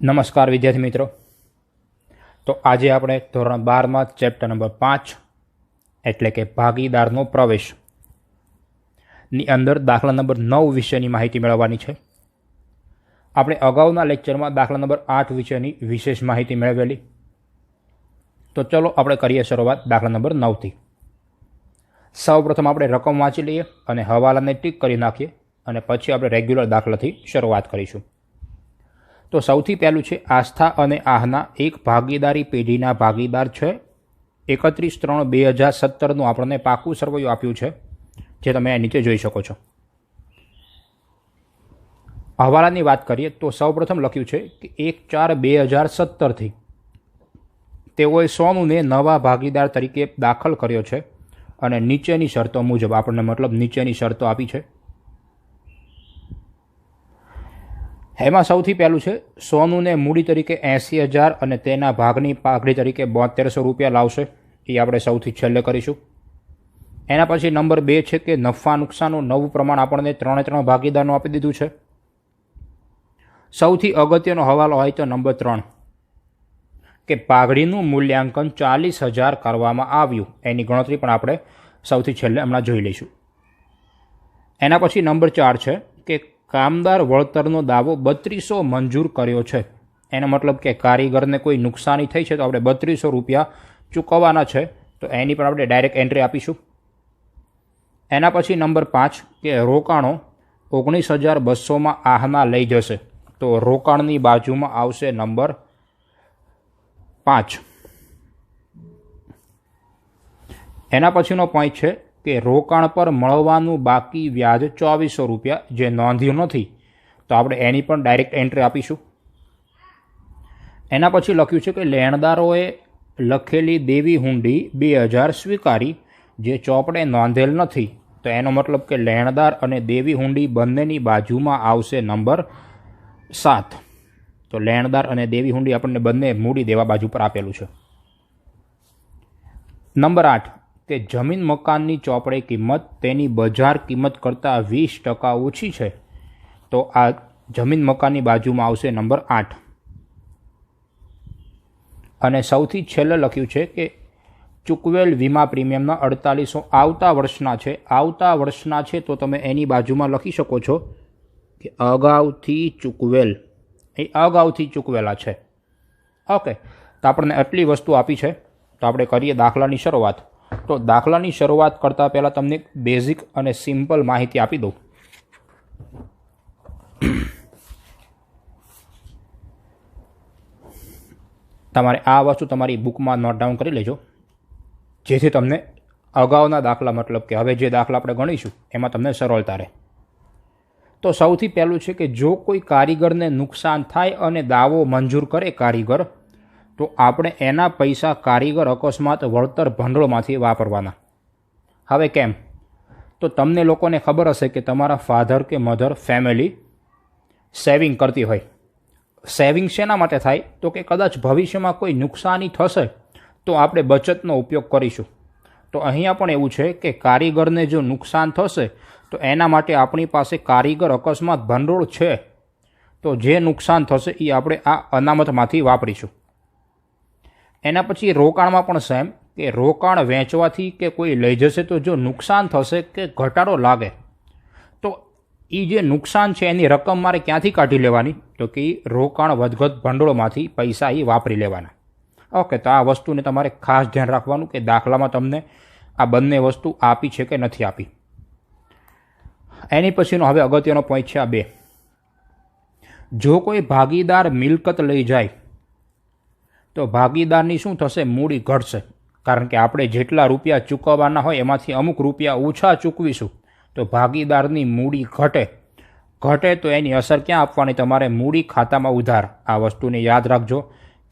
નમસ્કાર વિદ્યાર્થી મિત્રો। તો આજે આપણે ધોરણ 12માં ચેપ્ટર નંબર 5 એટલે કે ભાગીદારનો પ્રવેશની અંદર દાખલા નંબર 9 વિશેની માહિતી મેળવવાની છે। આપણે અગાઉના લેક્ચરમાં દાખલા નંબર 8 વિશેની વિશેષ માહિતી મેળવેલી। તો ચલો આપણે કરીએ શરૂઆત દાખલા નંબર 9થી। સૌપ્રથમ આપણે રકમ વાંચી લઈએ અને હવાલાને ટીક કરી નાખીએ અને પછી આપણે રેગ્યુલર દાખલાથી શરૂઆત કરીશું। તો સૌથી પહેલું છે આસ્થા અને આહના એક ભાગીદારી પેઢીના ભાગીદાર છે। 31/3/2017નું આપણને પાકું સરવૈયું આપ્યું છે, જે તમે આ નીચે જોઈ શકો છો। હવાલાની વાત કરીએ તો સૌપ્રથમ લખ્યું છે કે 1/4/2017થી તેઓએ સોનુને નવા ભાગીદાર તરીકે દાખલ કર્યો છે અને નીચેની શરતો મુજબ આપણને નીચેની શરતો આપી છે। એમાં સૌથી પહેલું છે સોનુને મૂડી તરીકે 80,000 અને તેના ભાગની પાઘડી તરીકે 7200 રૂપિયા લાવશે। એ આપણે સૌથી છેલ્લે કરીશું। એના પછી નંબર 2 છે કે નફા નુકસાનનું નવું પ્રમાણ આપણને 3 ભાગીદારનું આપી દીધું છે। સૌથી અગત્યનો હવાલો હોય તો નંબર 3 કે પાઘડીનું મૂલ્યાંકન 40,000 કરવામાં આવ્યું, એની ગણતરી પણ આપણે સૌથી છેલ્લે હમણાં જોઈ લઈશું। એના પછી નંબર 4 છે કે કામદાર વળતરનો દાવો 3200 મંજૂર કર્યો છે। એનો મતલબ કે કારીગરને કોઈ નુકસાની થઈ છે તો આપણે 3200 રૂપિયા ચૂકવવાના છે, તો એની પણ આપણે ડાયરેક્ટ એન્ટ્રી આપીશું। એના પછી નંબર 5 કે રોકાણો 19,200માં આહના લઈ જશે, તો રોકાણની બાજુમાં આવશે નંબર 5। એના પછીનો પોઈન્ટ છે કે રોકાણ પર મળવાનું બાકી વ્યાજ 2400 રૂપિયા, જે નોંધ્યું નથી તો આપણે એની પણ ડાયરેક્ટ એન્ટ્રી આપીશું। એના પછી લખ્યું છે કે લેણદારોએ લખેલી દેવી હુંડી 2000 સ્વીકારી, જે ચોપડે નોંધેલ નથી, તો એનો મતલબ કે લેણદાર અને દેવી હુંડી બંનેની બાજુમાં આવશે નંબર 7। તો લેણદાર અને દેવી હુંડી આપણને બંને મૂડી દેવા બાજુ પર આપેલું છે। નંબર 8 કે જમીન મકાનની ચોપડે કિંમત તેની બજાર કિંમત કરતાં 20% ઓછી છે, તો આ જમીન મકાનની બાજુમાં આવશે નંબર 8। અને સૌથી છેલ્લે લખ્યું છે કે ચૂકવેલ વીમા પ્રીમિયમના 4800 આવતા વર્ષના છે, તો તમે એની બાજુમાં લખી શકો છો કે અગાઉથી ચૂકવેલા છે। ઓકે, તો આપણને આટલી વસ્તુ આપી છે, તો આપણે કરીએ દાખલાની શરૂઆત। તો દાખલાની શરૂઆત કરતાં પહેલાં તમને બેઝિક અને સિમ્પલ માહિતી આપી દઉં। તમારે આ વસ્તુ તમારી બુકમાં નોટ ડાઉન કરી લેજો, જેથી તમને અગાઉના દાખલા કે હવે જે દાખલા આપણે ગણીશું એમાં તમને સરળતા રહે। તો સૌથી પહેલું છે કે જો કોઈ કારીગરને નુકસાન થાય અને દાવો મંજૂર કરે કારીગર, તો આપણે એના પૈસા કારીગર અકસ્માત વળતર ભંડોળમાંથી વાપરવાના। હવે કેમ? તો તમને લોકોને ખબર હશે કે તમારા ફાધર કે મધર ફેમિલી સેવિંગ કરતી હોય। સેવિંગ શેના માટે થાય? તો કે કદાચ ભવિષ્યમાં કોઈ નુકસાની થશે તો આપણે બચતનો ઉપયોગ કરીશું। તો અહીંયા પણ એવું છે કે કારીગરને જો નુકસાન થશે તો એના માટે આપણી પાસે કારીગર અકસ્માત ભંડોળ છે, તો જે નુકસાન થશે એ આપણે આ અનામતમાંથી વાપરીશું। એના પછી રોકાણમાં પણ સેમ, કે રોકાણ વેચવાથી કે કોઈ લઈ જશે તો જો નુકસાન થશે કે ઘટાડો લાગે તો એ જે નુકસાન છે એની રકમ મારે ક્યાંથી કાઢી લેવાની? તો કે રોકાણ વધઘટ ભંડોળમાંથી પૈસા એ વાપરી લેવાના। ઓકે, તો આ વસ્તુને તમારે ખાસ ધ્યાન રાખવાનું કે દાખલામાં તમને આ બંને વસ્તુ આપી છે કે નથી આપી। એની પછીનો હવે અગત્યનો પોઈન્ટ છે આ 2। જો કોઈ ભાગીદાર મિલકત લઈ જાય તો ભાગીદારની શું થશે? મૂડી ઘટશે, કારણ કે આપણે જેટલા રૂપિયા ચૂકવવાના હોય એમાંથી અમુક રૂપિયા ઓછા ચૂકવીશું, તો ભાગીદારની મૂડી ઘટે તો એની અસર ક્યાં આપવાની? તમારે મૂડી ખાતામાં ઉધાર। આ વસ્તુને યાદ રાખજો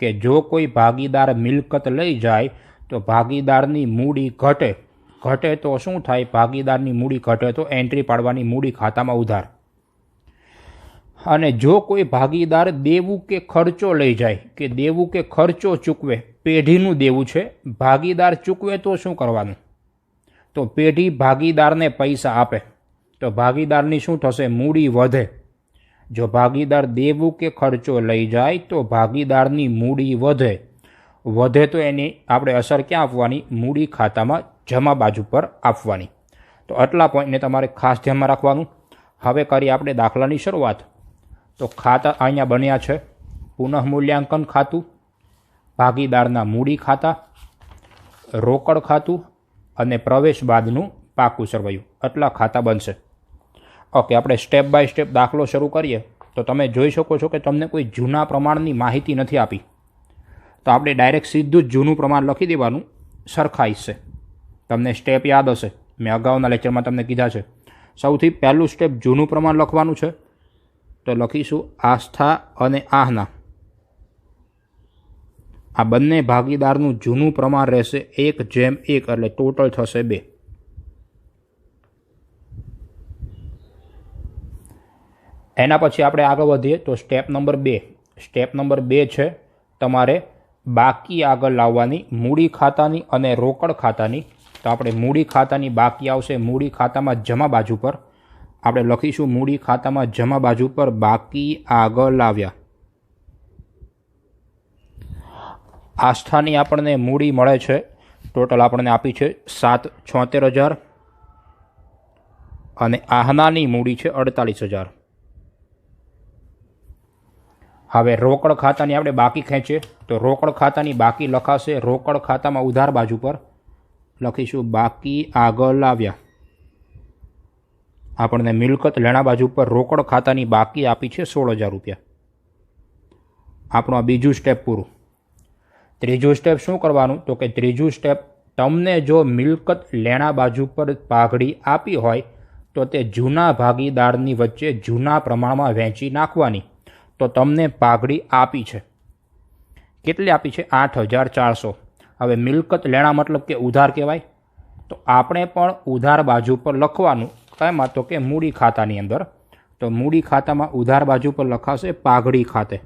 કે જો કોઈ ભાગીદાર મિલકત લઈ જાય તો ભાગીદારની મૂડી ઘટે તો શું થાય? ભાગીદારની મૂડી ઘટે તો એન્ટ્રી પાડવાની મૂડી ખાતામાં ઉધાર। અને જો કોઈ ભાગીદાર દેવું કે ખર્ચો લઈ જાય, કે દેવું કે ખર્ચો ચૂકવે, પેઢીનું દેવું છે, ભાગીદાર ચૂકવે તો શું કરવાનું? તો પેઢી ભાગીદારને પૈસા આપે તો ભાગીદારની શું થશે? મૂડી વધે। જો ભાગીદાર દેવું કે ખર્ચો લઈ જાય તો ભાગીદારની મૂડી વધે તો એની આપણે અસર ક્યાં આપવાની? મૂડી ખાતામાં જમા બાજુ પર આપવાની. તો આટલા પોઈન્ટને તમારે ખાસ ધ્યાનમાં રાખવાનું. હવે કરીએ આપણે દાખલાની શરૂઆત. તો ખાતા અહીંયા બન્યા છે પુનઃમૂલ્યાંકન ખાતું, ભાગીદારના મૂડી ખાતા, રોકડ ખાતું અને પ્રવેશ બાદનું પાકું સરવૈયું. આટલા ખાતા બનશે. ઓકે, આપણે સ્ટેપ બાય સ્ટેપ દાખલો શરૂ કરીએ. તો તમે જોઈ શકો છો કે તમને કોઈ જૂના પ્રમાણની માહિતી નથી આપી. તો આપણે ડાયરેક્ટ સીધું જ જૂનું પ્રમાણ લખી દેવાનું, સરખાઈ છે. તમને સ્ટેપ યાદ હશે, મેં અગાઉના લેક્ચરમાં તમને કીધા છે. સૌથી પહેલું સ્ટેપ જૂનું પ્રમાણ લખવાનું છે. તો લખીશું આસ્થા અને આહના. આ બંને ભાગીદારનું જૂનું પ્રમાણ રહેશે 1:1 એટલે ટોટલ થશે 2. એના પછી આપણે આગળ વધીએ તો સ્ટેપ નંબર 2. સ્ટેપ નંબર 2 છે તમારે બાકી આગળ લાવવાની મૂડી ખાતાની અને રોકડ ખાતાની. તો આપણે મૂડી ખાતાની બાકી આવશે મૂડી ખાતામાં જમા બાજુ પર. આપણે લખીશું મૂડી ખાતામાં જમા બાજુ પર બાકી આગળ લાવ્યા. આસ્થાની આપણને મૂડી મળે છે, ટોટલ આપણને આપી છે 7,76,000 અને આહનાની મૂડી છે 48,000. હવે રોકડ ખાતાની આપણે બાકી ખેંચીએ તો રોકડ ખાતાની બાકી લખાશે રોકડ ખાતામાં ઉધાર બાજુ પર. લખીશું બાકી આગળ લાવ્યા. આપણને મિલકત લેણા બાજુ પર રોકડ ખાતાની બાકી આપી છે 16,000 રૂપિયા. આપણું આ બીજું સ્ટેપ પૂરું. ત્રીજું સ્ટેપ શું કરવાનું? તો કે ત્રીજું સ્ટેપ, તમને જો મિલકત લેણા બાજુ પર પાઘડી આપી હોય તો તે જૂના ભાગીદારની વચ્ચે જૂના પ્રમાણમાં વહેંચી નાખવાની. તો તમને પાઘડી આપી છે. કેટલી આપી છે? 8,400. હવે મિલકત લેણા મતલબ કે ઉધાર કહેવાય. તો આપણે પણ ઉધાર બાજુ પર લખવાનું. કાંઈમાં? તો કે મૂડી ખાતાની અંદર. તો મૂડી ખાતામાં ઉધાર બાજુ પર લખાશે પાઘડી ખાતે.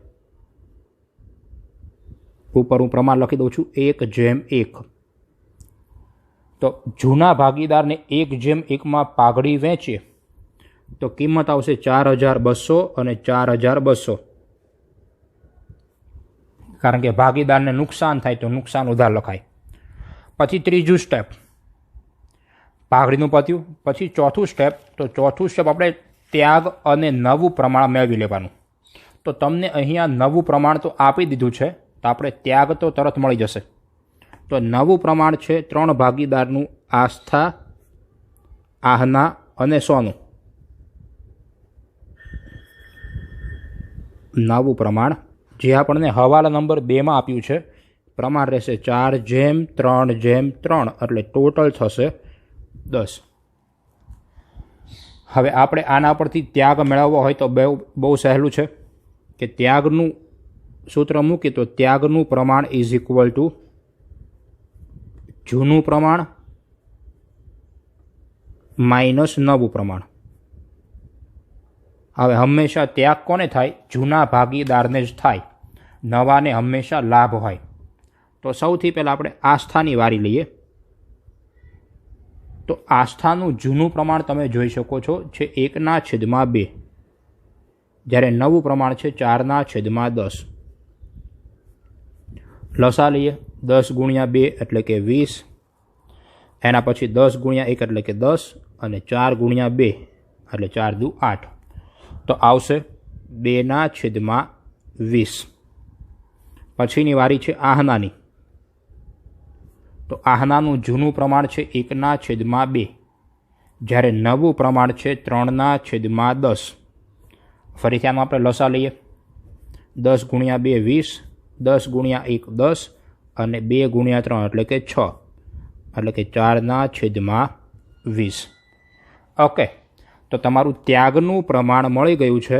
ઉપર હું પ્રમાણ લખી દઉં છું 1:1. તો જૂના ભાગીદારને 1:1 પાઘડી વેચીએ તો કિંમત આવશે 4,200 અને 4,200. કારણ કે ભાગીદારને નુકસાન થાય તો નુકસાન ઉધાર લખાય. પછી ત્રીજું સ્ટેપ પાઘડીનું પત્યું. પછી ચોથું સ્ટેપ. તો ચોથું સ્ટેપ આપણે ત્યાગ અને નવું પ્રમાણ મેળવી લેવાનું. તો તમને અહીંયા નવું પ્રમાણ તો આપી દીધું છે, તો આપણે ત્યાગ તો તરત મળી જશે. તો નવું પ્રમાણ છે 3 ભાગીદારનું આસ્થા, આહના અને સોનું. નવું પ્રમાણ જે આપણને હવાલા નંબર 2માં આપ્યું છે. પ્રમાણ રહેશે 4:3:3 એટલે ટોટલ થશે 10. હવે આપણે આના પરથી ત્યાગ મેળવવો હોય તો બહુ સહેલું છે કે ત્યાગનું સૂત્ર મૂકીએ તો ત્યાગનું પ્રમાણ ઇઝ ઇક્વલ ટુ જૂનું પ્રમાણ માઇનસ નવું પ્રમાણ. હવે હંમેશા ત્યાગ કોને થાય? જૂના ભાગીદારને જ થાય. નવાને હંમેશા લાભ હોય. તો સૌથી પહેલાં આપણે આસ્થાની વારી લઈએ. તો આસ્થાનું જૂનું પ્રમાણ તમે જોઈ શકો છો છે 1/2, જ્યારે નવું પ્રમાણ છે 4/10. લસા લઈએ 10 × 2 એટલે કે 20. એના પછી 10 × 1 એટલે કે 10 અને 4 × 2 એટલે 4 દુ 8. તો આવશે 2/20. પછીની વારી છે આહનાની. તો આહનાનું જૂનું પ્રમાણ છે 1/2, જ્યારે નવું પ્રમાણ છે 3/10. ફરીથી આમાં આપણે લસા લઈએ 10 × 2 20, 10 × 1 10 અને 2 × 3 એટલે કે 6 એટલે કે 4/20. ઓકે, તો તમારું ત્યાગનું પ્રમાણ મળી ગયું છે.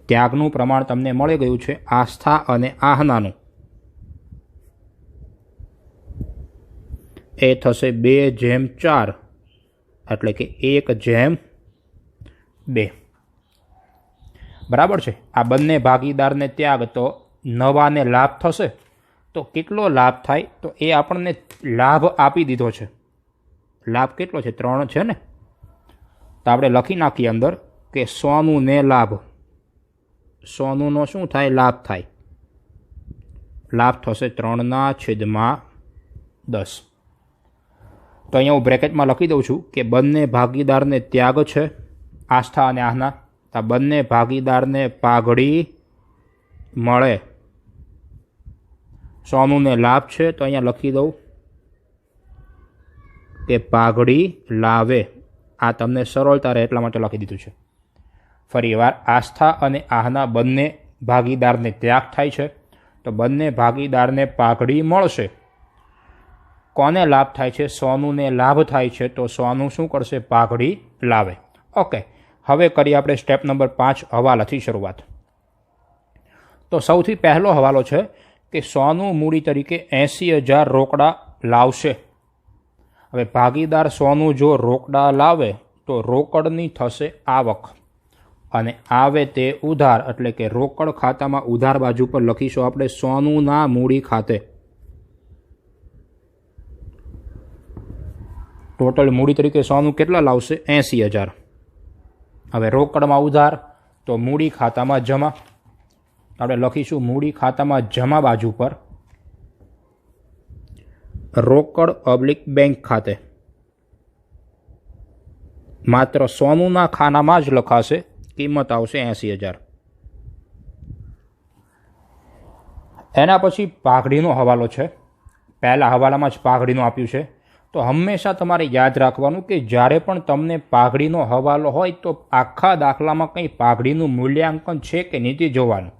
ત્યાગનું પ્રમાણ તમને મળી ગયું છે આસ્થા અને આહનાનું. એ થશે 2/4 એટલે કે 1/2. બરાબર છે. આ બંને ભાગીદારને ત્યાગ તો નવાને લાભ થશે. તો કેટલો લાભ થાય? તો એ આપણને લાભ આપી દીધો છે. લાભ કેટલો છે? 3 છે ને. આપણે લખી નાખીએ અંદર કે 100 ને લાભ, 100નો શું થાય? લાભ થાય. લાભ થશે 3/10. તો અહીંયા હું બ્રેકેટમાં લખી દઉં છું કે બંને ભાગીદારને ત્યાગ છે, આસ્થા અને આહના. આ બંને ભાગીદારને પાઘડી મળે. 100 ને લાભ છે તો અહીંયા લખી દઉં કે પાઘડી લાવે. આ તમને સરળતા રહે એટલા માટે લખી દીધું છે. ફરી વાર, આસ્થા અને આહના બંને ભાગીદારને ત્યાગ થાય છે તો બંને ભાગીદારને પાઘડી મળશે. કોને લાભ થાય છે? 100 ને લાભ થાય છે તો 100 શું કરશે? પાઘડી લાવે. ઓકે, હવે કરીએ આપણે સ્ટેપ નંબર 5 હવાલાથી શરૂઆત. તો સૌથી પહેલો હવાલો છે કે 100 મૂડી તરીકે 80,000 રોકડા લાવશે. હવે ભાગીદાર 100 જો રોકડા લાવે તો રોકડની થશે આવક અને આવે તે ઉધાર, એટલે કે રોકડ ખાતામાં ઉધાર બાજુ પર લખીશું આપણે 100 મૂડી ખાતે. ટોટલ મૂડી તરીકે 100 કેટલા લાવશે? 80,000. હવે રોકડમાં ઉધાર તો મૂડી ખાતામાં જમા. આપણે લખીશું મૂડી ખાતામાં જમા બાજુ પર રોકડ / બેંક ખાતે. માત્ર 100 ખાનામાં જ લખાશે, કિંમત આવશે 80,000. એના પછી પાઘડીનો હવાલો છે. પહેલા હવાલામાં જ પાઘડીનું આપ્યું છે. તો હંમેશા તમારે યાદ રાખવાનું કે જ્યારે પણ તમને પાઘડીનો હવાલો હોય તો આખા દાખલામાં કંઈ પાઘડીનું મૂલ્યાંકન છે કે નથી જોવાનું.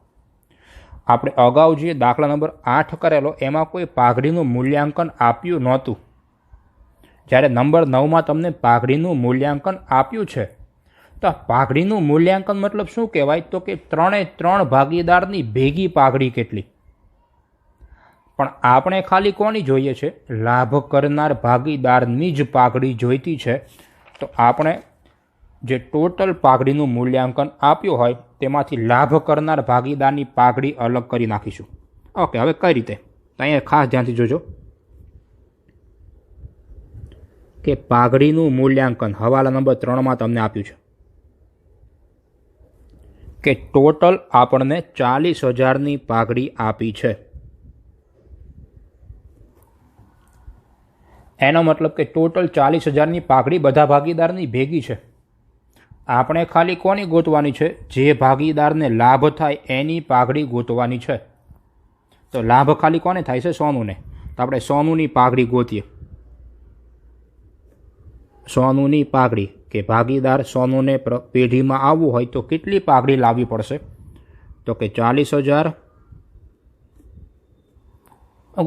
આપણે અગાઉ જે દાખલા નંબર 8 કરેલો એમાં કોઈ પાઘડીનું મૂલ્યાંકન આપ્યું નહોતું. જ્યારે નંબર 9માં તમને પાઘડીનું મૂલ્યાંકન આપ્યું છે તો પાઘડીનું મૂલ્યાંકન મતલબ શું કહેવાય? તો કે 3 ભાગીદારની ભેગી પાઘડી કેટલી. પણ આપણે ખાલી કોની જોઈએ છે? લાભ કરનાર ભાગીદારની જ પાઘડી જોઈતી છે. તો આપણે જે ટોટલ પાઘડીનું મૂલ્યાંકન આપ્યું હોય તેમાંથી લાભ કરનાર ભાગીદારની પાઘડી અલગ કરી નાખીશું. ઓકે, હવે કઈ રીતે? તો અહીંયા ખાસ ધ્યાનથી જોજો કે પાઘડીનું મૂલ્યાંકન હવાલા નંબર 3માં તમને આપ્યું છે કે ટોટલ આપણને 40,000ની પાઘડી આપી છે. એનો મતલબ કે ટોટલ 40,000ની પાઘડી બધા ભાગીદારની ભેગી છે. આપણે ખાલી કોની ગોતવાની છે? જે ભાગીદારને લાભ થાય એની પાઘડી ગોતવાની છે. તો લાભ ખાલી કોને થાય છે? 100 ને. તો આપણે 100ની પાઘડી ગોતીએ. 100ની પાઘડી કે ભાગીદાર 100 ને પેઢીમાં આવવું હોય તો કેટલી પાઘડી લાવવી પડશે? તો કે 40,000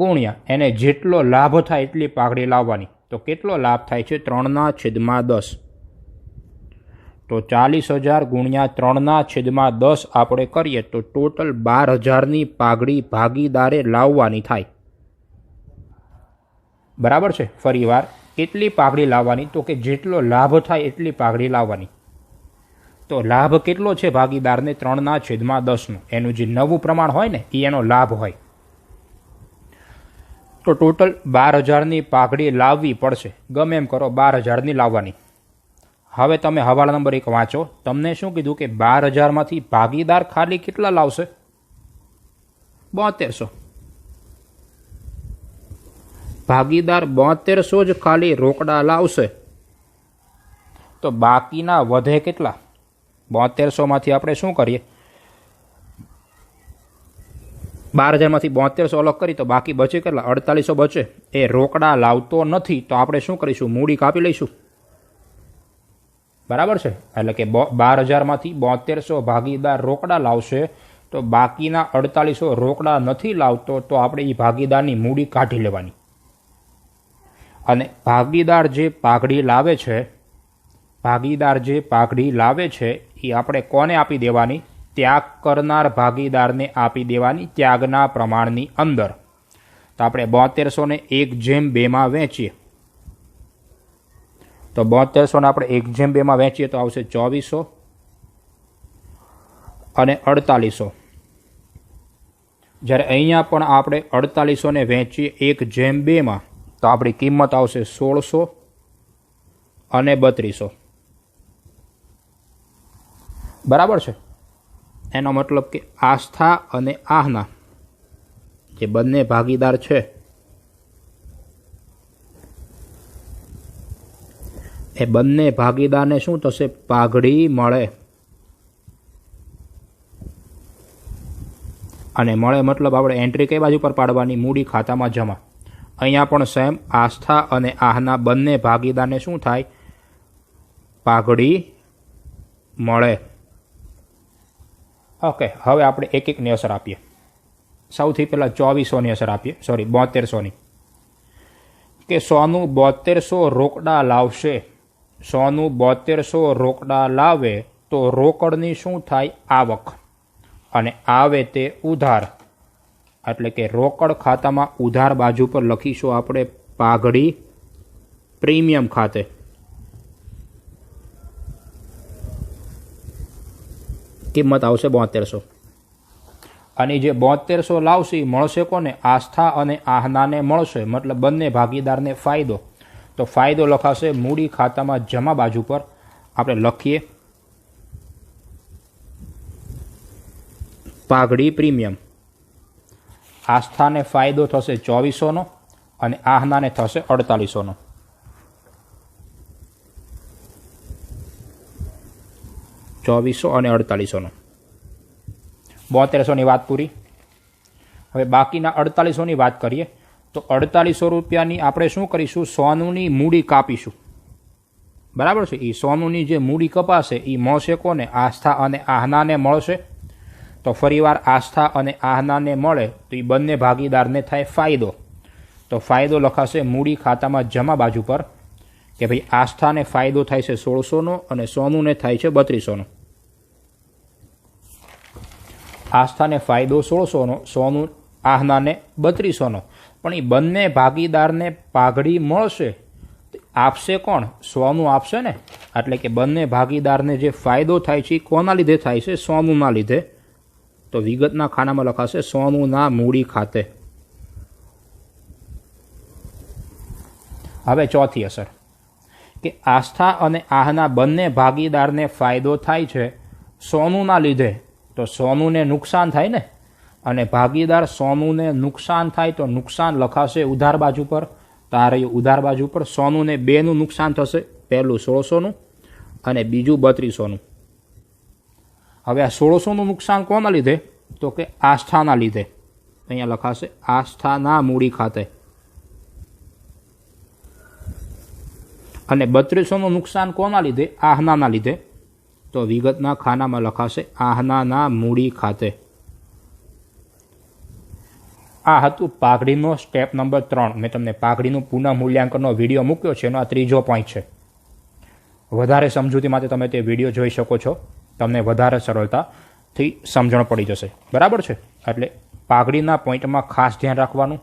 ગુણ્યા એને જેટલો લાભ થાય એટલી પાઘડી લાવવાની. તો કેટલો લાભ થાય છે? 3/10. તો 40,000 ગુણ્યા 3/10 આપણે કરીએ તો ટોટલ 12,000ની પાઘડી ભાગીદારે લાવવાની થાય. બરાબર છે? ફરી વાર, કેટલી પાઘડી લાવવાની? તો કે જેટલો લાભ થાય એટલી પાઘડી લાવવાની. તો લાભ કેટલો છે ભાગીદારને? 3/10નો. એનું જે નવું પ્રમાણ હોય ને એ એનો લાભ હોય. તો ટોટલ 12,000ની પાઘડી લાવવી પડશે. ગમે એમ કરો, 12,000ની લાવવાની. હવે તમે હવાલા નંબર 1 વાંચો. તમને શું કીધું કે 12,000માંથી ભાગીદાર ખાલી કેટલા લાવશે? 7200. ભાગીદાર 7200 જ ખાલી રોકડા લાવશે. તો બાકીના વધે કેટલા? 7200માંથી આપણે શું કરીએ? 12,000માંથી 7200 અલગ કરી તો બાકી બચે કેટલા? 4800 બચે. એ રોકડા લાવતો નથી તો આપણે શું કરીશું? મૂડી કાપી લઈશું. બરાબર છે? એટલે કે 12,000માંથી 7200 ભાગીદાર રોકડા લાવશે તો બાકીના 4800 રોકડા નથી લાવતો તો આપણે એ ભાગીદારની મૂડી કાઢી લેવાની. અને ભાગીદાર જે પાઘડી લાવે છે એ આપણે કોને આપી દેવાની? ત્યાગ કરનાર ભાગીદારને આપી દેવાની ત્યાગના પ્રમાણની અંદર. તો આપણે 7200ને 1/2માં વેચીએ. તો 7200ને આપણે 1/2માં વેચીએ તો આવશે 2400 અને 4800. જ્યારે અહીંયા પણ આપણે 4800ને વેચીએ 1/2માં તો આપણી કિંમત આવશે 1600 અને 3200. બરાબર છે। એનો મતલબ કે આસ્થા અને આહના જે બંને ભાગીદાર છે એ બંને ભાગીદારને શું થશે? પાઘડી મળે। અને મળે મતલબ આપણે એન્ટ્રી કઈ બાજુ પર પાડવાની? મૂડી ખાતામાં જમા। અહીંયા પણ સેમ, આસ્થા અને આહના બંને ભાગીદારને શું થાય? પાઘડી મળે। ઓકે, હવે આપણે એક એકની અસર આપીએ। સૌથી પહેલાં 2400ની અસર આપીએ, સોરી 7200ની, કે સોનું 7200 રોકડા લાવશે। સોનું 7200 રોકડા લાવે તો રોકડની શું થાય? આવક। અને આવે તે ઉધાર, એટલે કે રોકડ ખાતામાં ઉધાર બાજુ પર લખીશું આપણે પાઘડી પ્રીમિયમ ખાતે। કિંમત આવશે 7200। અને જે 7200 લાવશે એ મળશે કોને? આસ્થા અને આહનાને મળશે, મતલબ બંને ભાગીદારને ફાયદો। તો ફાયદો લખાશે મૂડી ખાતામાં જમા બાજુ પર। આપણે લખીએ પાઘડી પ્રીમિયમ। આસ્થાને ફાયદો થશે 2400નો અને આહનાને થશે 4800નો। ₹2400 અને 4800નો। 7200ની વાત પૂરી। હવે બાકીના 4800ની વાત કરીએ તો 4800 રૂપિયાની આપણે શું કરીશું? સોનુની મૂડી કાપીશું। બરાબર છે। એ સોનુની જે મૂડી કપાશે એ મળશે કોને? આસ્થા અને આહનાને મળશે। તો ફરીવાર આસ્થા અને આહનાને મળે તો એ બંને ભાગીદારને થાય ફાયદો। તો ફાયદો લખાશે મૂડી ખાતામાં જમા બાજુ પર, કે ભાઈ આસ્થાને ફાયદો થાય છે 1600નો અને સોનુને થાય છે 3200નો। આસ્થાને ફાયદો 1600નો, સોનું આહનાને 3200નો। પણ એ બંને ભાગીદારને પાઘડી મળશે, આપશે કોણ? સોનું આપશે ને। એટલે કે બંને ભાગીદારને જે ફાયદો થાય છે એ કોના લીધે થાય છે? સોનુના લીધે। તો વિગતના ખાનામાં લખાશે સોનુના મૂડી ખાતે। હવે ચોથી અસર, કે આસ્થા અને આહના બંને ભાગીદારને ફાયદો થાય છે સોનુના લીધે, તો સોનુને નુકસાન થાય ને। અને ભાગીદાર સોનુને નુકસાન થાય તો નુકસાન લખાશે ઉધાર બાજુ પર। તો આ રહ્યું ઉધાર બાજુ પર। સોનુને બેનું નુકસાન થશે, પહેલું 1600નું અને બીજું 3200નું। હવે આ 1600નું નુકસાન કોના લીધે? તો કે આસ્થાના લીધે। અહીંયા લખાશે આસ્થાના મૂડી ખાતે। અને 3200નું નુકસાન કોના લીધે? આહનાના લીધે। તો વિગતના ખાનામાં લખાશે આહનાના મૂડી ખાતે। આ હતું પાઘડીનો સ્ટેપ નંબર 3। મેં તમને પાઘડીનું પુનઃ મૂલ્યાંકનનો વિડીયો મૂક્યો છે, એનો આ ત્રીજો પોઈન્ટ છે। વધારે સમજૂતી માટે તમે તે વિડીયો જોઈ શકો છો, તમને વધારે સરળતાથી સમજણ પડી જશે। બરાબર છે। એટલે પાઘડીના પોઈન્ટમાં ખાસ ધ્યાન રાખવાનું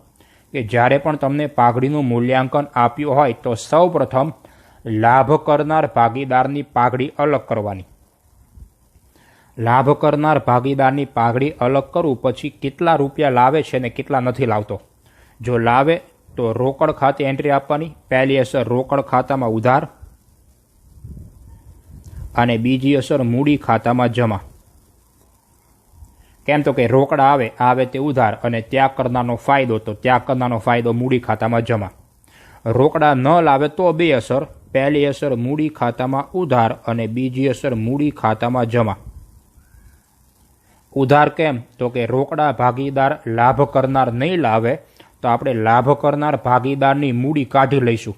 કે જ્યારે પણ તમને પાઘડીનું મૂલ્યાંકન આપ્યું હોય તો સૌ પ્રથમ લાભ કરનાર ભાગીદારની પાઘડી અલગ કરવાની। લાભ કરનાર ભાગીદારની પાઘડી અલગ કરું પછી કેટલા રૂપિયા લાવે છે ને કેટલા નથી લાવતો। જો લાવે તો રોકડ ખાતે એન્ટ્રી આપવાની। પહેલી અસર રોકડ ખાતામાં ઉધાર અને બીજી અસર મૂડી ખાતામાં જમા। કેમ? તો કે રોકડા આવે તે ઉધાર અને ત્યાગ કરનારનો ફાયદો, તો ત્યાગ કરનારનો ફાયદો મૂડી ખાતામાં જમા। રોકડા ન લાવે તો બે અસર, પહેલી અસર મૂડી ખાતામાં ઉધાર અને બીજી અસર મૂડી ખાતામાં જમા। ઉધાર કેમ? તો કે રોકડા ભાગીદાર લાભ કરનાર નહીં લાવે તો આપણે લાભ કરનાર ભાગીદારની મૂડી કાઢી લઈશું।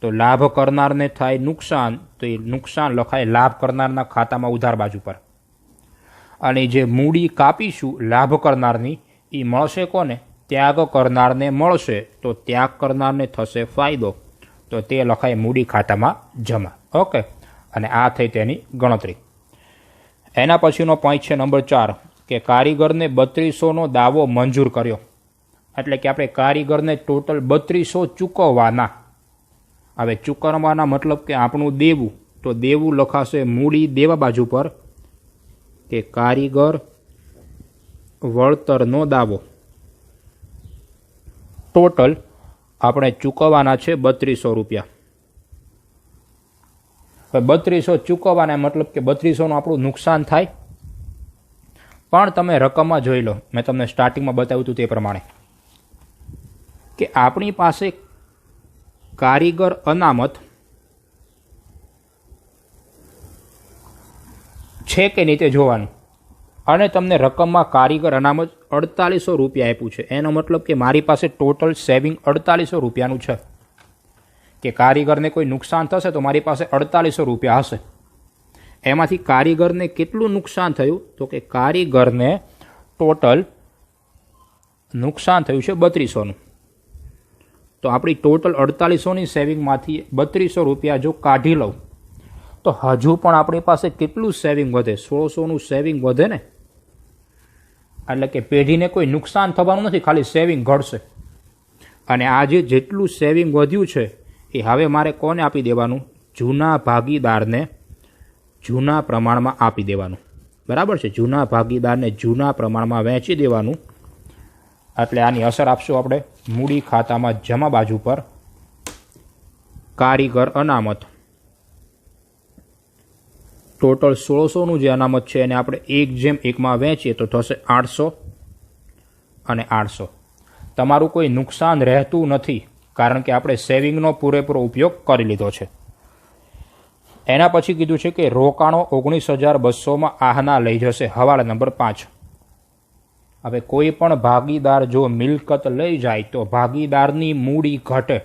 તો લાભ કરનારને થાય નુકસાન, તો એ નુકસાન લખાય લાભ કરનારના ખાતામાં ઉધાર બાજુ પર। અને જે મૂડી કાપીશું લાભ કરનારની એ મળશે કોને? ત્યાગ કરનારને મળશે। તો ત્યાગ કરનારને થશે ફાયદો, તો તે લખાય મૂડી ખાતામાં જમા। ઓકે, અને આ થઈ તેની ગણતરી। એના પછીનો પોઈન્ટ છે નંબર 4, કે કારીગરને 3200નો દાવો મંજૂર કર્યો। એટલે કે આપણે કારીગરને ટોટલ 3200 ચૂકવવાના। હવે ચૂકવવાના મતલબ કે આપણું દેવું, તો દેવું લખાશે મૂડી દેવા બાજુ પર, કે કારીગર વળતરનો દાવો। ટોટલ આપણે ચૂકવવાના છે 3200 રૂપિયા। હવે 3200 ચૂકવવાના મતલબ કે 3200નું આપણું નુકસાન થાય. પણ તમે રકમમાં જોઈ લો, મેં તમને સ્ટાર્ટિંગમાં બતાવ્યું હતું તે પ્રમાણે કે આપણી પાસે કારીગર અનામત છે કે નહીં તે જોવાનું. અને તમને રકમમાં કારીગર અનામત 4800 રૂપિયા આપ્યું છે. એનો મતલબ કે મારી પાસે ટોટલ સેવિંગ 4800 રૂપિયાનું છે. કે કારીગરને કોઈ નુકસાન થશે તો મારી પાસે 4800 રૂપિયા હશે. એમાંથી કારીગરને કેટલું નુકસાન થયું? તો કે કારીગરને ટોટલ નુકસાન થયું છે 3200નું. તો આપણી ટોટલ 4800ની સેવિંગમાંથી 3200 રૂપિયા જો કાઢી લઉં તો હજુ પણ આપણી પાસે કેટલું સેવિંગ વધે? 1600નું સેવિંગ વધે ને. એટલે કે પેઢીને કોઈ નુકસાન થવાનું નથી, ખાલી સેવિંગ ઘટશે. અને આજે જેટલું સેવિંગ વધ્યું છે એ હવે મારે કોને આપી દેવાનું? જૂના ભાગીદારને જૂના પ્રમાણમાં આપી દેવાનું. બરાબર છે? જૂના ભાગીદારને જૂના પ્રમાણમાં વહેંચી દેવાનું. એટલે આની અસર આપશું આપણે મૂડી ખાતામાં જમા બાજુ પર. કારીગર અનામત ટોટલ 1600નું જે અનામત છે એને આપણે 1/1 વહેંચીએ તો થશે 800 અને 800. તમારું કોઈ નુકસાન રહેતું નથી કારણ કે આપણે સેવિંગનો પૂરેપૂરો ઉપયોગ કરી લીધો છે. એના પછી કીધું છે કે રોકાણો 19200માં આહના લઈ જશે. હવાલા નંબર 5. હવે કોઈ પણ ભાગીદાર જો મિલકત લઈ જાય તો ભાગીદારની મૂડી ઘટે.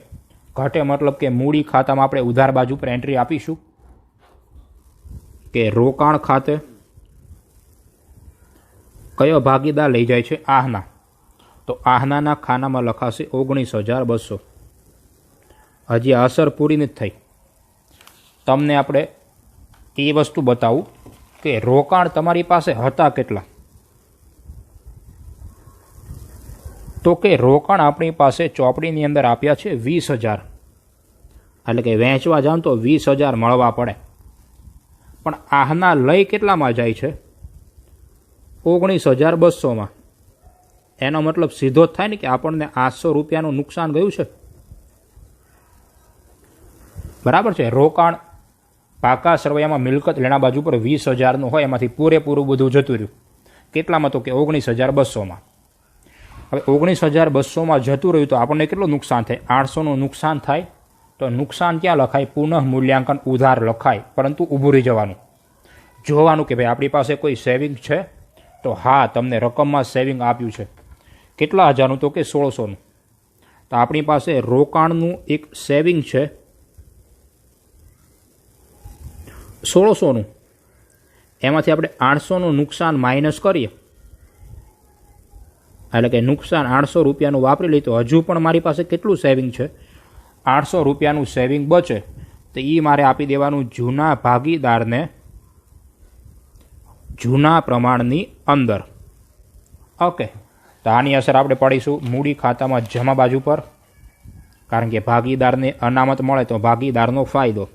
ઘટે મતલબ કે મૂડી ખાતામાં આપણે ઉધાર બાજુ પર એન્ટ્રી આપીશું કે રોકાણ ખાતે કયો ભાગીદાર લઈ જાય છે? આહના. તો આહનાના ખાનામાં લખાશે 19200. હજી અસર પૂરી નથી થઈ. તમને આપણે એ વસ્તુ બતાવું કે રોકાણ તમારી પાસે હતા કેટલા. તો કે રોકાણ આપણી પાસે ચોપડીની અંદર આપ્યા છે 20000. એટલે કે વહેંચવા જાવ તો 20000 મળવા પડે. પણ આહના લઈ કેટલામાં જાય છે? 19200માં. એનો મતલબ સીધો જ થાય ને કે આપણને 800 રૂપિયાનું નુકસાન ગયું છે. બરાબર છે? રોકાણ પાકા સરવૈયામાં મિલકત લેણા બાજુ પર 20000નું હોય, એમાંથી પૂરેપૂરું બધું જતું રહ્યું. કેટલામાં? તો કે 19200માં. હવે 19200માં જતું રહ્યું તો આપણને કેટલું નુકસાન થાય? 800નું નુકસાન થાય. તો નુકસાન ક્યાં લખાય? પુનઃ મૂલ્યાંકન ઉધાર લખાય. પરંતુ ઊભું રહી જવાનું, જોવાનું કે ભાઈ આપણી પાસે કોઈ સેવિંગ છે. તો હા, તમને રકમમાં સેવિંગ આપ્યું છે. કેટલા હજારનું? તો કે 1600નું. તો આપણી પાસે રોકાણનું એક સેવિંગ છે 1600નું. એમાંથી આપણે 800નું નુકસાન માઇનસ કરીએ. એટલે કે નુકસાન 800 રૂપિયાનું વાપરી લઈએ તો હજુ પણ મારી પાસે કેટલું સેવિંગ છે? 800 રૂપિયાનું સેવિંગ બચે. તો એ મારે આપી દેવાનું જૂના ભાગીદારને જૂના પ્રમાણની અંદર. ઓકે. તો આની અસર આપણે પડીશું મૂડી ખાતામાં જમા બાજુ પર. કારણ કે ભાગીદારને અનામત મળે તો ભાગીદારનો ફાયદો.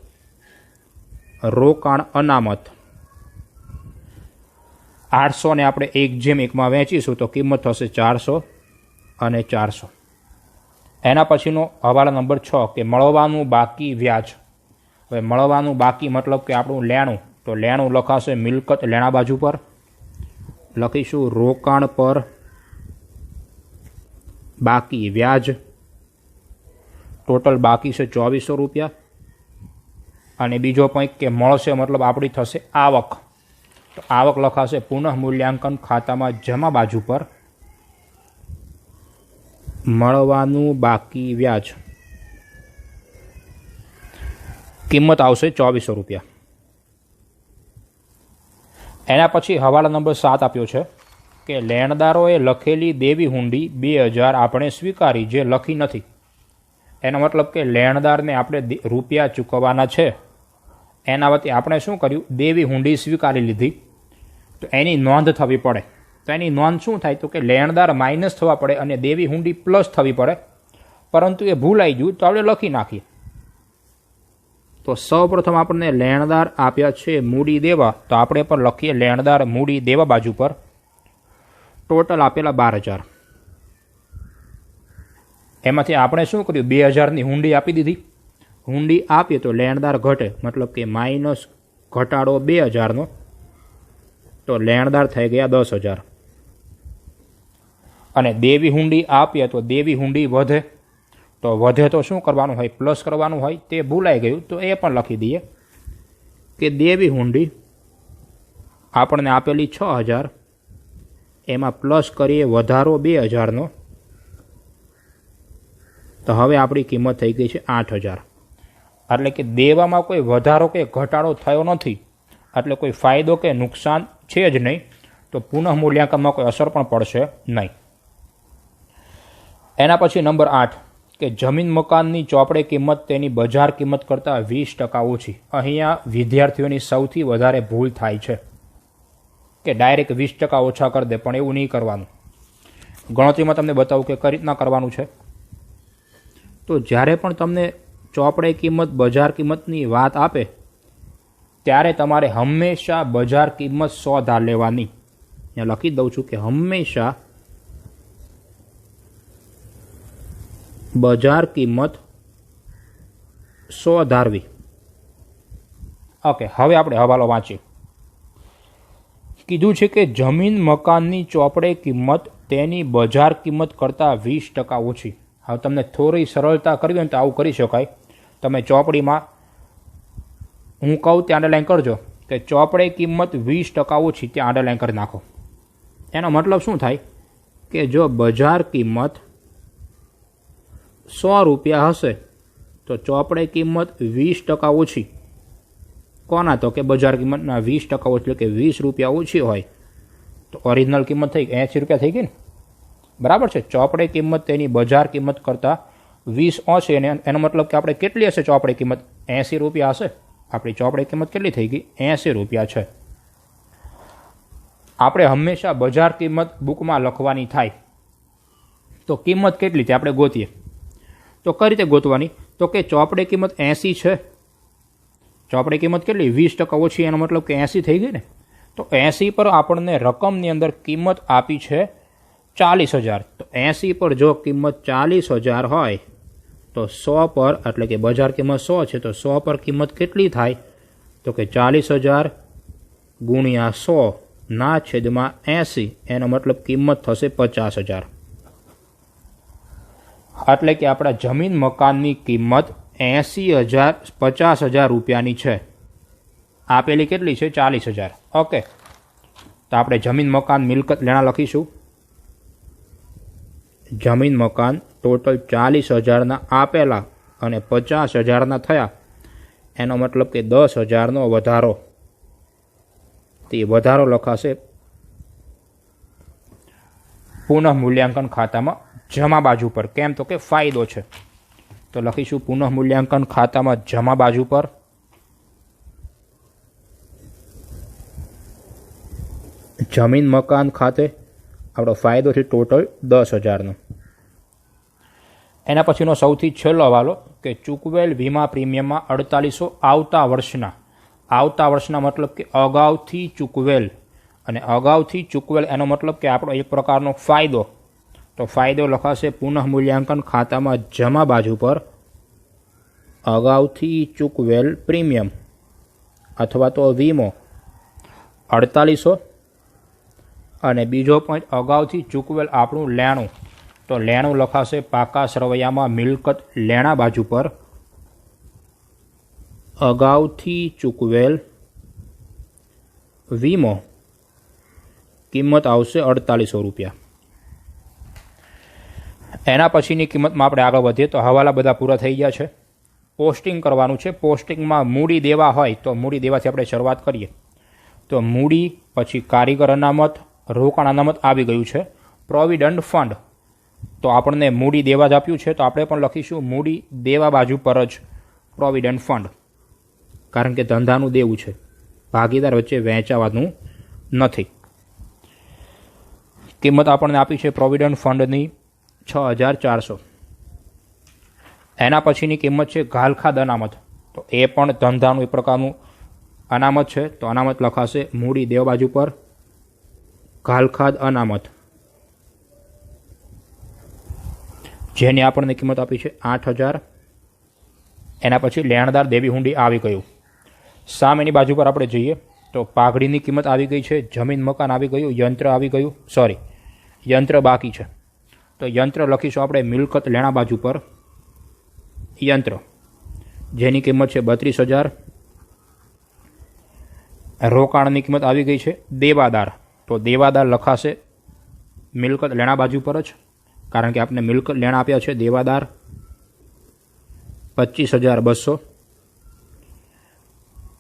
રોકાણ અનામત 800 ને આપણે 1/1માં વહેંચીશું તો કિંમત થશે 400 અને 400. એના પછીનો હવાલા નંબર 6 કે મળવાનું બાકી વ્યાજ. હવે મળવાનું બાકી મતલબ કે આપણું લેણું. તો લેણું લખાશે મિલકત લેણા બાજુ પર. લખીશું રોકાણ પર બાકી વ્યાજ. ટોટલ બાકી છે 2400 રૂપિયા. અને બીજો પોઈન્ટ કે મળશે મતલબ આપણી થશે આવક. તો આવક લખાશે પુનઃ મૂલ્યાંકન ખાતામાં જમા બાજુ પર. મળવાનું બાકી વ્યાજ કિંમત આવશે 2400 રૂપિયા. એના પછી હવાલા નંબર 7 આપ્યો છે કે લેણદારોએ લખેલી દેવી હુંડી 2000 આપણે સ્વીકારી જે લખી નથી. એનો મતલબ કે લેણદારને આપણે રૂપિયા ચૂકવવાના છે. એના વતી આપણે શું કર્યું? દેવી હુંડી સ્વીકારી લીધી. તો એની નોંધ થવી પડે. તો એની નોંધ શું થાય? તો કે લેણદાર માઇનસ થવા પડે અને દેવી હુંડી પ્લસ થવી પડે. પરંતુ એ ભૂલાઈ ગયું તો આપણે લખી નાખીએ. તો સૌપ્રથમ આપણને લેણદાર આપ્યા છે મૂડી દેવા. તો આપણે પણ લખીએ લેણદાર મૂડી દેવા બાજુ પર. ટોટલ આપેલા 12000. એમાંથી આપણે શું કર્યું? 2000ની હુંડી આપી દીધી. હુંડી આપીએ તો લેણદાર ઘટે, મતલબ કે માઇનસ ઘટાડો 2000નો, તો લેણદાર થઈ ગયા 10,000. અને દેવી હુંડી આપીએ તો દેવી હુંડી વધે, તો વધે તો શું કરવાનું હોય, પ્લસ કરવાનું હોય. તે ભૂલાઈ ગયું તો એ પણ લખી દઈએ કે દેવી હુંડી આપણને આપેલી 6,000, એમાં પ્લસ કરીએ વધારો 2000નો, તો હવે આપણી કિંમત થઈ ગઈ છે 8,000. એટલે કે દેવામાં કોઈ વધારો કે ઘટાડો થયો નથી, એટલે કોઈ ફાયદો કે નુકસાન છે જ નહીં, તો પુનઃ મૂલ્યાંકનમાં કોઈ અસર પણ પડશે નહીં. એના પછી નંબર 8 કે જમીન મકાનની ચોપડે કિંમત તેની બજાર કિંમત કરતાં 20% ઓછી. અહીંયા વિદ્યાર્થીઓની સૌથી વધારે ભૂલ થાય છે કે ડાયરેક્ટ 20% ઓછા કરી દે, પણ એવું નહીં કરવાનું. ગણતરીમાં તમને બતાવું કે કઈ રીતના કરવાનું છે. તો જ્યારે પણ તમને ચોપડે કિંમત બજાર કિંમતની વાત આપે ત્યારે તમારે હંમેશા બજાર કિંમત 100 ધાર લેવાની. અહીંયા લખી દઉં છું કે હંમેશા બજાર કિંમત 100 ધારવી. ઓકે, હવે આપણે હવાલો વાંચીએ. કીધું છે કે જમીન મકાનની ચોપડે કિંમત તેની બજાર કિંમત કરતાં 20% ઓછી. હવે તમને થોડી સરળતા કરવી હોય તો આવું કરી શકાય. તમે ચોપડીમાં હું કહું ત્યાં અંડરલાઇન કરજો કે ચોપડે કિંમત 20% ઓછી, ત્યાં અંડરલાઇન કરી નાખો. એનો મતલબ શું થાય કે જો બજાર કિંમત 100 રૂપિયા હશે તો ચોપડે કિંમત 20% ઓછી. કોના? તો કે બજાર કિંમતના 20% ઓછી, એટલે કે 20 રૂપિયા ઓછી હોય તો ઓરિજિનલ કિંમત થઈ 80 રૂપિયા થઈ ગઈ ને, બરાબર છે. ચોપડે કિંમત તેની બજાર કિંમત કરતાં 20 ઓછી, એનો મતલબ કે આપણે કેટલી હશે ચોપડે કિંમત? 80 રૂપિયા હશે. આપણી ચોપડે કિંમત કેટલી થઈ ગઈ? 80 રૂપિયા છે. આપણે હંમેશા બજાર કિંમત બુકમાં લખવાની થાય, તો કિંમત કેટલી તે આપણે ગોતીએ. તો કઈ રીતે ગોતવાની? તો કે ચોપડે કિંમત 80 છે, ચોપડે કિંમત કેટલી? 20% ઓછી, એનો મતલબ કે 80 થઈ ગઈ ને. તો 80 પર આપણને રકમની અંદર કિંમત આપી છે 40,000. તો 80 પર જો કિંમત 40,000 હોય તો 100 પર, એટલે કે બજાર કિંમત 100 છે, તો 100 પર કિંમત કેટલી થાય? તો કે 40,000 ગુણ્યા 100 ના છેદમાં 80, એનો મતલબ કિંમત થશે 50,000. એટલે કે આપણા જમીન મકાનની કિંમત 50,000 રૂપિયાની છે. આપેલી કેટલી છે? 40,000. ઓકે, તો આપણે જમીન મકાન મિલકત લેણા લખીશું. જમીન મકાન ટોટલ 40,000ના આપેલા અને 50,000ના થયા, એનો મતલબ કે 10,000નો વધારો. તે વધારો લખાશે પુનઃ મૂલ્યાંકન ખાતામાં જમા બાજુ પર. કેમ? તો કે ફાયદો છે. તો લખીશું પુનઃ મૂલ્યાંકન ખાતામાં જમા બાજુ પર જમીન મકાન ખાતે આપણો ફાયદો છે ટોટલ 10,000નો. એના પછીનો સૌથી છેલ્લો હવાલો કે ચૂકવેલ વીમા પ્રીમિયમમાં 4800 આવતા વર્ષના મતલબ કે અગાઉથી ચૂકવેલ, અને અગાઉથી ચૂકવેલ એનો મતલબ કે આપણો એક પ્રકારનો ફાયદો. તો ફાયદો લખાશે પુનઃ મૂલ્યાંકન ખાતામાં જમા બાજુ પર અગાઉથી ચૂકવેલ પ્રીમિયમ અથવા તો વીમો 4800, અને બીજો પોઈન્ટ અગાઉથી ચૂકવેલ આપણું લેણું. તો લેણું લખાશે પાકા સરવૈયામાં મિલકત લેણા બાજુ પર અગાઉથી ચૂકવેલ વીમો, કિંમત આવશે 4800 રૂપિયા. એના પછીની કિંમતમાં આપણે આગળ વધીએ તો હવાલા બધા પૂરા થઈ ગયા છે. પોસ્ટિંગ કરવાનું છે. પોસ્ટિંગમાં મૂડી દેવા હોય તો મૂડી દેવાથી આપણે શરૂઆત કરીએ. તો મૂડી, પછી કારીગર અનામત, રોકાણ અનામત આવી ગયું છે. પ્રોવિડન્ટ ફંડ, તો આપણને મૂડી દેવા જ આપ્યું છે, તો આપણે પણ લખીશું મૂડી દેવા બાજુ પર જ પ્રોવિડન્ટ ફંડ, કારણ કે ધંધાનું દેવું છે, ભાગીદાર વચ્ચે વહેંચાવાનું નથી. કિંમત આપણને આપી છે પ્રોવિડન્ટ ફંડની 6,400. એના પછીની કિંમત છે ઘાલખાદ અનામત. તો એ પણ ધંધાનું એક પ્રકારનું અનામત છે, તો અનામત લખાશે મૂડી દેવા બાજુ પર ઘાલખાદ અનામત, જેની આપણને કિંમત આપી છે 8,000. એના પછી લેણદાર દેવી હુંડી આવી ગયું. સામેની બાજુ પર આપણે જઈએ તો પાઘડીની કિંમત આવી ગઈ છે, જમીન મકાન આવી ગયું, યંત્ર આવી ગયું, યંત્ર બાકી છે. તો યંત્ર લખીશું આપણે મિલકત લેણા બાજુ પર યંત્ર, જેની કિંમત છે 32,000. રોકાણની કિંમત આવી ગઈ છે. દેવાદાર, તો દેવાદાર લખાશે મિલકત લેણા બાજુ પર જ, કારણ કે આપણે મિલકત લેણા આપ્યા છે. દેવાદાર 25,200.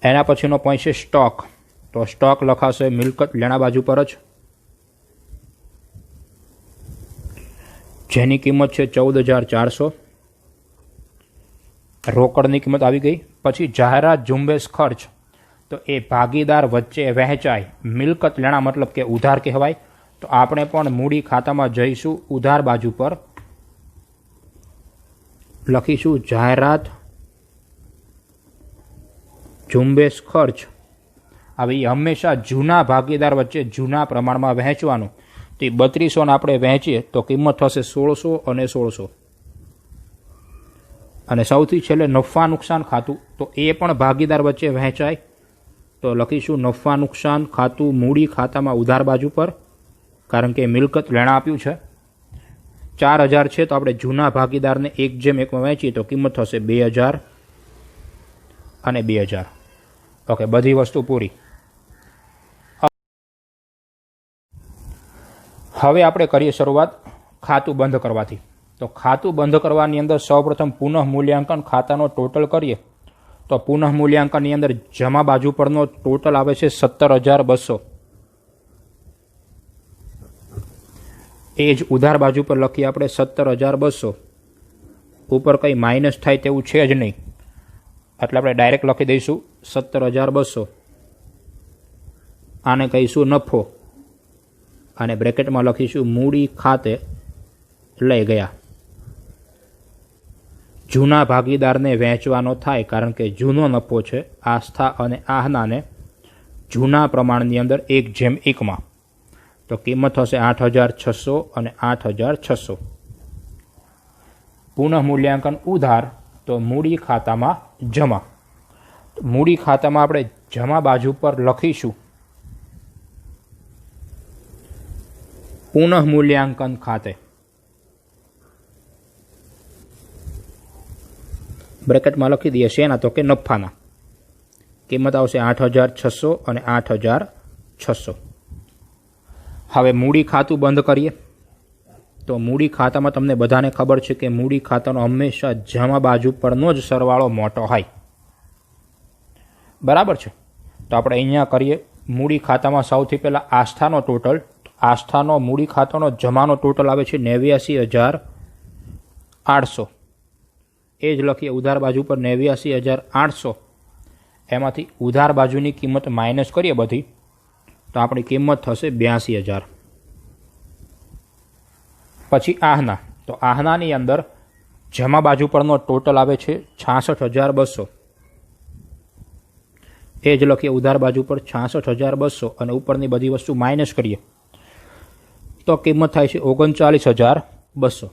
એના પછીનો પોઈન્ટ છે સ્ટોક, તો સ્ટોક લખાશે મિલકત લેણા બાજુ પર જ, જેની કિંમત છે 14,400. રોકડની કિંમત આવી ગઈ. પછી જાહેરાત ઝુંબેશ ખર્ચ, તો એ ભાગીદાર વચ્ચે વહેંચાય. મિલકત લેણા મતલબ કે ઉધાર કહેવાય. તો આપણે પણ મૂડી ખાતામાં જઈશું, ઉધાર બાજુ પર લખીશું જાહેરાત ઝુંબેશ ખર્ચ. હવે એ હંમેશા જૂના ભાગીદાર વચ્ચે જૂના પ્રમાણમાં વહેંચવાનું. તો એ 3200 આપણે વહેંચીએ તો કિંમત થશે 1600 અને 1600. અને સૌથી છેલ્લે નફા નુકસાન ખાતું, તો એ પણ ભાગીદાર વચ્ચે વહેંચાય. તો લખીશું નફા નુકસાન ખાતું મૂડી ખાતામાં ઉધાર બાજુ પર, કારણ કે મિલકત લેણા આપ્યું છે. 4000 છે તો આપણે જૂના ભાગીદારને 1:1 વહેંચીએ તો કિંમત થશે 2000 અને 2000. ઓકે, બધી વસ્તુ પૂરી. હવે આપણે કરીએ શરૂઆત ખાતું બંધ કરવાથી. તો ખાતું બંધ કરવાની અંદર સૌપ્રથમ પુનઃ મૂલ્યાંકન ખાતાનો ટોટલ કરીએ તો પુનઃ મૂલ્યાંકનની અંદર જમા બાજુ પરનો ટોટલ આવે છે 17,200. એ જ ઉધાર બાજુ પર લખીએ આપણે 17,200. ઉપર કંઈ માઇનસ થાય તેવું છે જ નહીં, એટલે આપણે ડાયરેક્ટ લખી દઈશું 17,200. આને કહીશું નફો અને બ્રેકેટમાં લખીશું મૂડી ખાતે લઈ ગયા. જૂના ભાગીદારને વહેંચવાનો થાય, કારણ કે જૂનો નફો છે. આસ્થા અને આહનાને જૂના પ્રમાણની અંદર 1:1. તો કિંમત થશે 8,600 અને 8,600. પુનઃ મૂલ્યાંકન ઉધાર, તો મૂડી ખાતામાં જમા. મૂડી ખાતામાં આપણે જમા બાજુ પર લખીશું પુનઃ મૂલ્યાંકન ખાતે. બ્રેકેટમાં લખી દઈએ શેના, તો કે નફાના. કિંમત આવશે 8,600 અને 8,600. હવે મૂડી ખાતું બંધ કરીએ તો મૂડી ખાતામાં તમને બધાને ખબર છે કે મૂડી ખાતાનો હંમેશા જમા બાજુ પરનો જ સરવાળો મોટો હોય, બરાબર છે. તો આપણે અહીંયા કરીએ મૂડી ખાતામાં સૌથી પહેલાં આસ્થાનો ટોટલ. આસ્થાનો મૂડી ખાતાનો જમાનો ટોટલ આવે છે 89,800. એ જ લખીએ ઉધાર બાજુ પર 89,800. એમાંથી ઉધાર બાજુની કિંમત માઇનસ કરીએ બધી, તો આપણી કિંમત થશે 82,000. પછી આહના, તો આહનાની અંદર જમા બાજુ પરનો ટોટલ આવે છે 66,200. એ જ લખીએ ઉધાર બાજુ પર 66,200 અને ઉપરની બધી વસ્તુ માઇનસ કરીએ તો કિંમત થાય છે 39,200.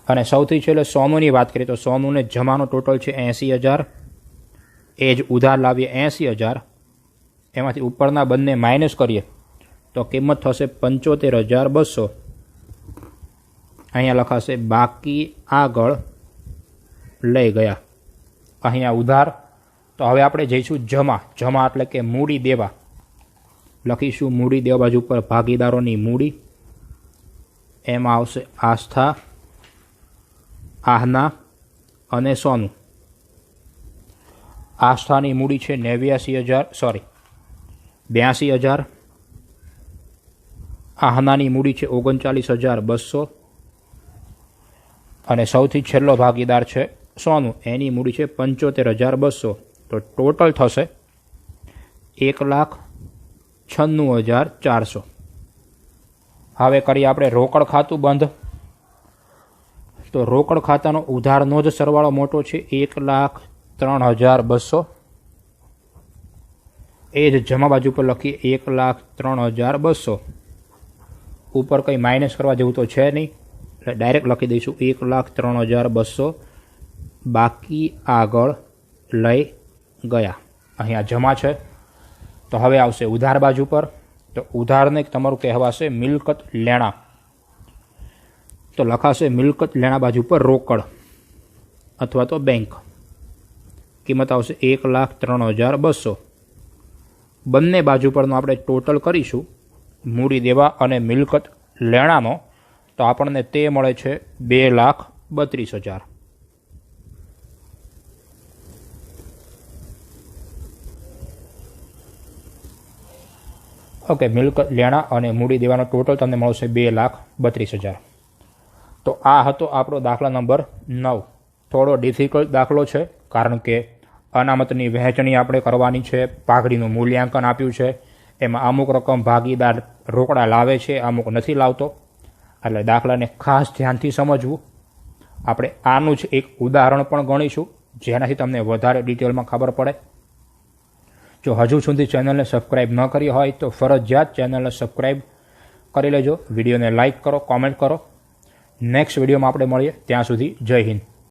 અને સૌથી છેલ્લે સોનુની વાત કરીએ તો સોનુને જમાનો ટોટલ છે 80,000. એ જ ઉધાર લાવીએ 80,000. એમાંથી ઉપરના બંને માઇનસ કરીએ તો કિંમત થશે 75,200. અહીંયા લખાશે બાકી આગળ લઈ ગયા. અહીંયા ઉધાર. તો હવે આપણે જઈશું જમા. જમા એટલે કે મૂડી દેવા. લખીશું મૂડી દેવા બાજુ પર ભાગીદારોની મૂડી. એમાં આવશે આસ્થા, આહના અને સોનું. આસ્થાની મૂડી છે 82,000. આહનાની મૂડી છે 39,200. અને સૌથી છેલ્લો ભાગીદાર છે સોનું, એની મૂડી છે 75,200. તો ટોટલ થશે 1,96,400. હવે કરીએ આપણે રોકડ ખાતું બંધ. તો રોકડ ખાતાનો ઉધારનો જ સરવાળો મોટો છે 1,03,200. એ જ જમા બાજુ પર લખીએ 1,03,200. ઉપર કંઈ માઇનસ કરવા જેવું તો છે નહીં, એટલે ડાયરેક્ટ લખી દઈશું 1,03,200. બાકી આગળ લઈ ગયા. અહીંયા જમા છે. તો હવે આવશે ઉધાર બાજુ પર. તો ઉધારને તમારું કહેવાશે મિલકત લેણા. તો લખાશે મિલકત લેણા બાજુ પર રોકડ અથવા તો બેંક. કિંમત આવશે 1,03,200. બંને બાજુ પરનો આપણે ટોટલ કરીશું મૂડી દેવા અને મિલકત લેણાનો, તો આપણને તે મળે છે 2,32,000. ઓકે, મિલકત લેણા અને મૂડી દેવાનો ટોટલ તમને મળશે 2,32,000. તો આ હતો આપણો દાખલા નંબર 9. થોડો ડિફિકલ્ટ દાખલો છે, કારણ કે અનામતની વહેંચણી આપણે કરવાની છે, પાઘડીનું મૂલ્યાંકન આપ્યું છે, એમાં અમુક રકમ ભાગીદાર રોકડા લાવે છે, અમુક નથી લાવતો. એટલે દાખલાને ખાસ ધ્યાનથી સમજવું. આપણે આનું જ એક ઉદાહરણ પણ ગણીશું, જેનાથી તમને વધારે ડિટેલમાં ખબર પડે. જો હજુ સુધી ચેનલને સબસ્ક્રાઈબ ન કરી હોય તો ફરજિયાત ચેનલને સબસ્ક્રાઈબ કરી લેજો. વિડીયોને લાઇક કરો, કોમેન્ટ કરો. નેક્સ્ટ વિડીયોમાં આપણે મળીએ. ત્યાં સુધી જય હિન્દ.